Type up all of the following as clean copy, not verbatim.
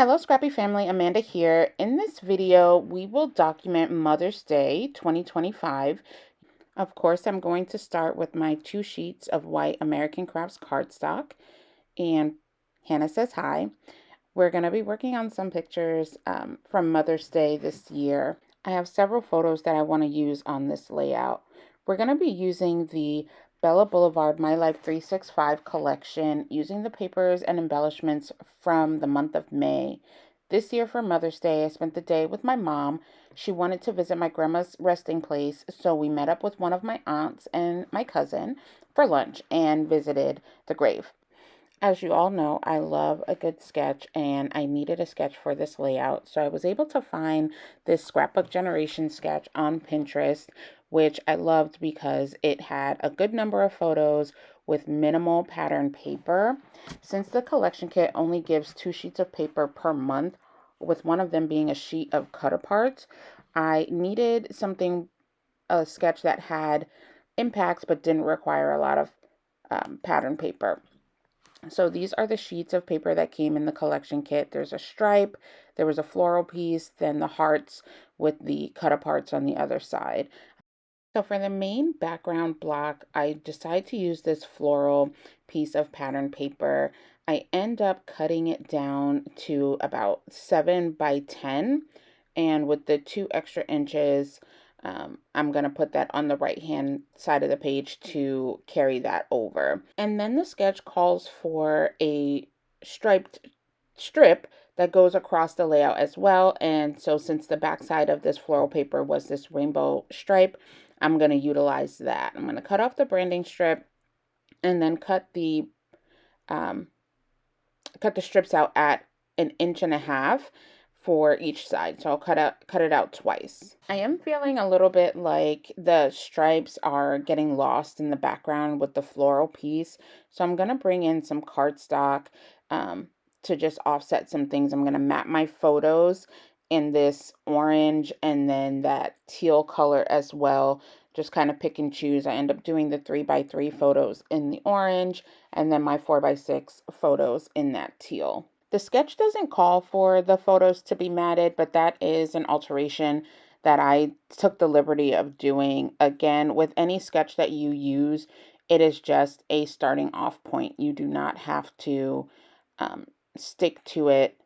Hello Scrappy family, Amanda here. In this video, we will document Mother's Day 2025. Of course, I'm going to start with my 2 sheets of white American Crafts cardstock. And Hannah says hi. We're going to be working on some pictures from Mother's Day this year. I have several photos that I want to use on this layout. We're going to be using the Bella Blvd My Life 365 collection, using the papers and embellishments from the month of May. This year for Mother's Day, I spent the day with my mom. She wanted to visit my grandma's resting place, so we met up with one of my aunts and my cousin for lunch and visited the grave. As you all know, I love a good sketch, and I needed a sketch for this layout, so I was able to find this scrapbook generation sketch on Pinterest, which I loved because it had a good number of photos with minimal pattern paper. Since the collection kit only gives 2 sheets of paper per month, with one of them being a sheet of cut-aparts, I needed a sketch that had impacts but didn't require a lot of pattern paper. So these are the sheets of paper that came in the collection kit. There's a stripe, there was a floral piece, then the hearts with the cut-aparts on the other side. So for the main background block, I decided to use this floral piece of pattern paper. I end up cutting it down to about 7 by 10, and with the 2 extra inches, I'm going to put that on the right hand side of the page to carry that over. And then the sketch calls for a striped strip that goes across the layout as well. And so since the back side of this floral paper was this rainbow stripe, I'm going to utilize that. I'm going to cut off the branding strip and then cut the strips out at 1.5 inches for each side. So I'll cut it out twice. I am feeling a little bit like the stripes are getting lost in the background with the floral piece. So I'm going to bring in some cardstock to just offset some things. I'm going to map my photos in this orange and then that teal color as well. Just kind of pick and choose. I end up doing the 3x3 photos in the orange and then my 4x6 photos in that teal. The sketch doesn't call for the photos to be matted, but that is an alteration that I took the liberty of doing. Again, with any sketch that you use, it is just a starting off point. You do not have to stick to it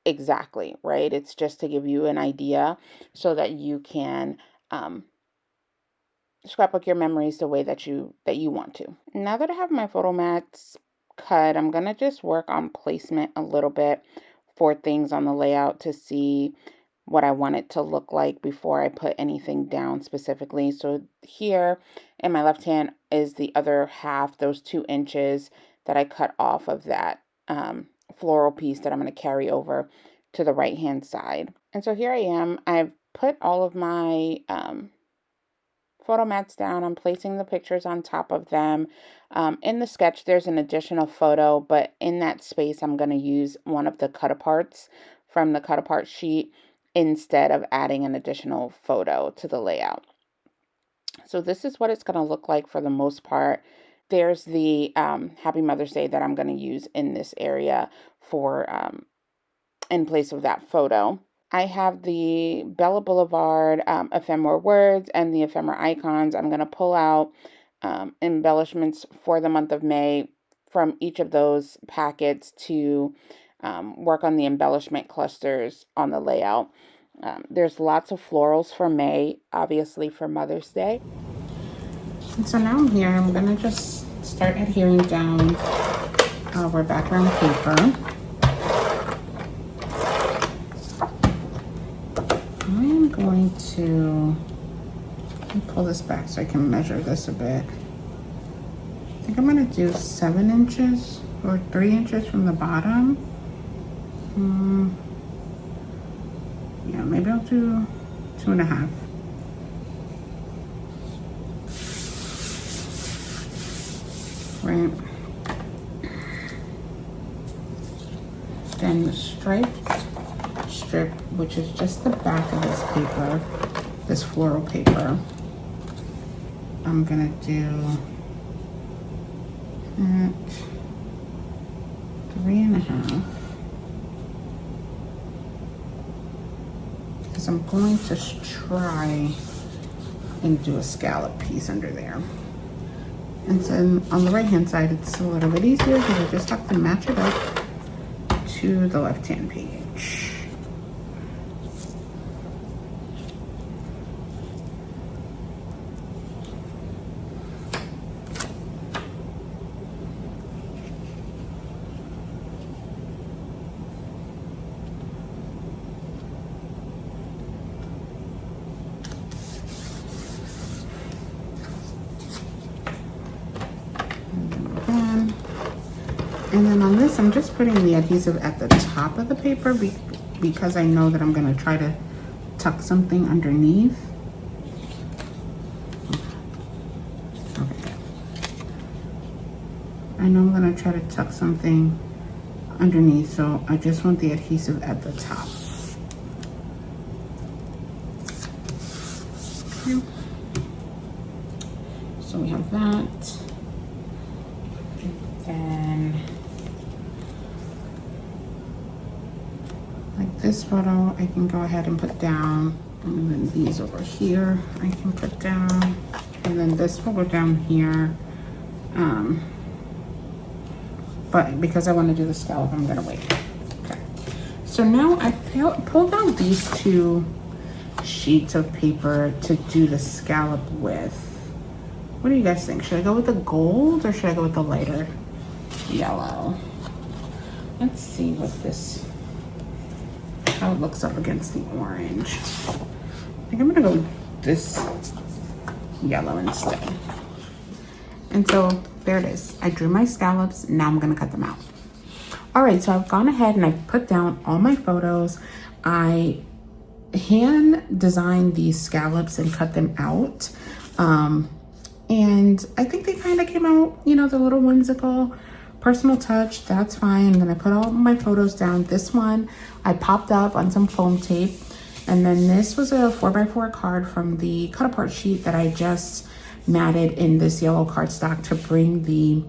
exactly, right? It's just to give you an idea so that you can scrapbook your memories the way that you want to. Now that I have my photo mats cut, I'm going to just work on placement a little bit for things on the layout to see what I want it to look like before I put anything down specifically. So here in my left hand is the other half, those 2 inches that I cut off of that floral piece that I'm going to carry over to the right hand side. And so here I am. I've put all of my photo mats down. I'm placing the pictures on top of them. In the sketch, there's an additional photo, but in that space, I'm going to use one of the cut-aparts from the cut-apart sheet instead of adding an additional photo to the layout. So this is what it's going to look like for the most part. There's the Happy Mother's Day that I'm going to use in this area for in place of that photo. I have the Bella Blvd ephemera words and the ephemera icons. I'm going to pull out embellishments for the month of May from each of those packets to work on the embellishment clusters on the layout. There's lots of florals for May, obviously for Mother's Day. And so now I'm here. I'm going to just start adhering down our background paper. I'm going to let me pull this back so I can measure this a bit. I think I'm going to do 7 inches or 3 inches from the bottom. Yeah, maybe I'll do 2.5. Right. Then the striped strip, which is just the back of this paper, this floral paper, I'm gonna do at 3.5. because I'm going to try and do a scallop piece under there. And then on the right hand side, it's a little bit easier because I just have to match it up to the left hand page. And then on this, I'm just putting the adhesive at the top of the paper because I know that I'm going to try to tuck something underneath. Okay. I know I'm going to try to tuck something underneath, so I just want the adhesive at the top. Okay. So we have that. And then like this photo, I can go ahead and put down, and then these over here, I can put down, and then this will go down here. But because I want to do the scallop, I'm gonna wait. Okay. So now I pulled out these two sheets of paper to do the scallop with. What do you guys think? Should I go with the gold or should I go with the lighter yellow? Let's see what this, how it looks up against the orange. I think I'm gonna go with this yellow instead. And so there it is. I drew my scallops. Now I'm gonna cut them out. All right, so I've gone ahead and I've put down all my photos. I hand designed these scallops and cut them out. And I think they kind of came out, you know, the little whimsical personal touch. That's fine. And then I put all my photos down. This one I popped up on some foam tape. And then this was a 4x4 card from the cut apart sheet that I just matted in this yellow cardstock to bring the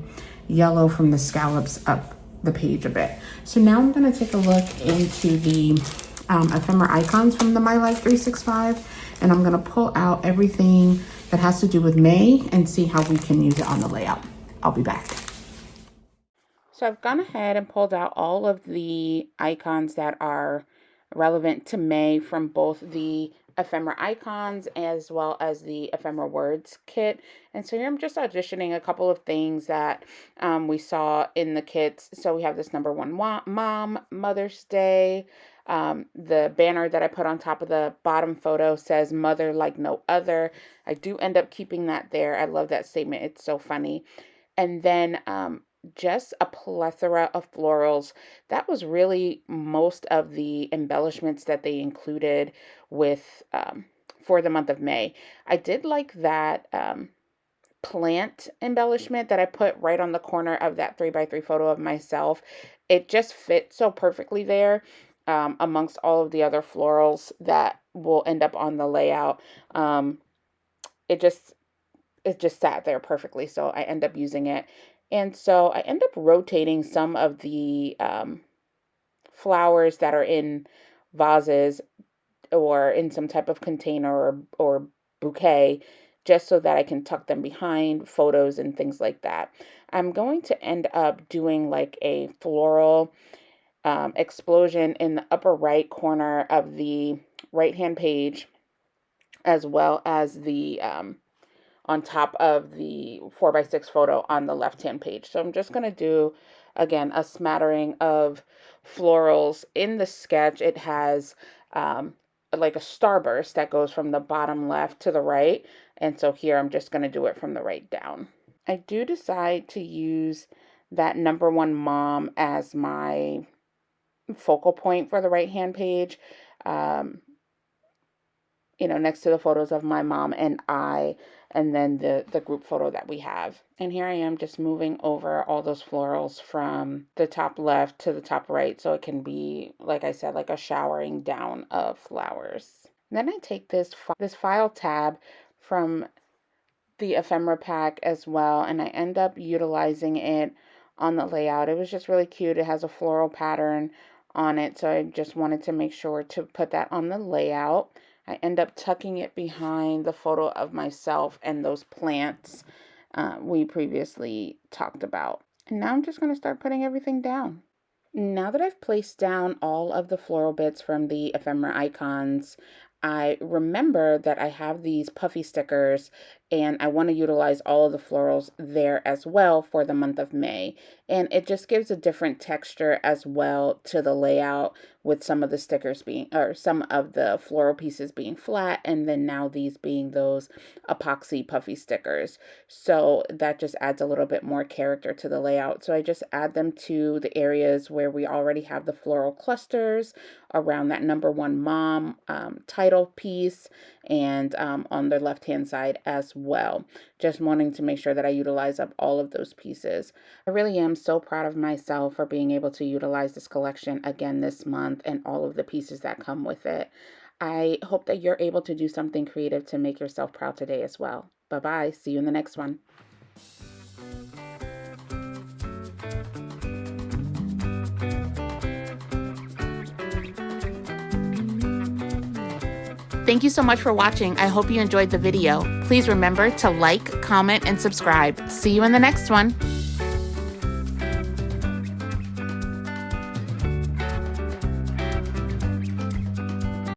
yellow from the scallops up the page a bit. So now I'm going to take a look into the ephemera icons from the My Life 365, and I'm going to pull out everything that has to do with May and see how we can use it on the layout. I'll be back. So I've gone ahead and pulled out all of the icons that are relevant to May from both the ephemera icons as well as the ephemera words kit. And so here I'm just auditioning a couple of things that we saw in the kits. So we have this number one mom, Mother's Day. The banner that I put on top of the bottom photo says mother like no other. I do end up keeping that there. I love that statement. It's so funny. And then just a plethora of florals. That was really most of the embellishments that they included with for the month of May. I did like that plant embellishment that I put right on the corner of that 3x3 photo of myself. It just fits so perfectly there amongst all of the other florals that will end up on the layout. It just sat there perfectly, so I end up using it. And so I end up rotating some of the flowers that are in vases or in some type of container or bouquet, just so that I can tuck them behind photos and things like that. I'm going to end up doing like a floral explosion in the upper right corner of the right hand page, as well as the on top of the 4x6 photo on the left hand page. So I'm just going to do, again, a smattering of florals. In the sketch, it has like a starburst that goes from the bottom left to the right. And so here I'm just going to do it from the right down. I do decide to use that number one mom as my focal point for the right hand page. You know, next to the photos of my mom and I, and then the group photo that we have. And here I am just moving over all those florals from the top left to the top right, so it can be, like I said, like a showering down of flowers. And then I take this file tab from the ephemera pack as well, and I end up utilizing it on the layout. It was just really cute. It has a floral pattern on it, so I just wanted to make sure to put that on the layout. I end up tucking it behind the photo of myself and those plants we previously talked about. And now I'm just going to start putting everything down. Now that I've placed down all of the floral bits from the ephemera icons, I remember that I have these puffy stickers and I want to utilize all of the florals there as well for the month of May. And it just gives a different texture as well to the layout, with some of the stickers being, or some of the floral pieces being flat, and then now these being those epoxy puffy stickers. So that just adds a little bit more character to the layout. So I just add them to the areas where we already have the floral clusters around that number one mom title piece, and on the left hand side as well. Just wanting to make sure that I utilize up all of those pieces. I really am so proud of myself for being able to utilize this collection again this month and all of the pieces that come with it. I hope that you're able to do something creative to make yourself proud today as well. Bye-bye. See you in the next one. Thank you so much for watching. I hope you enjoyed the video. Please remember to like, comment, and subscribe. See you in the next one.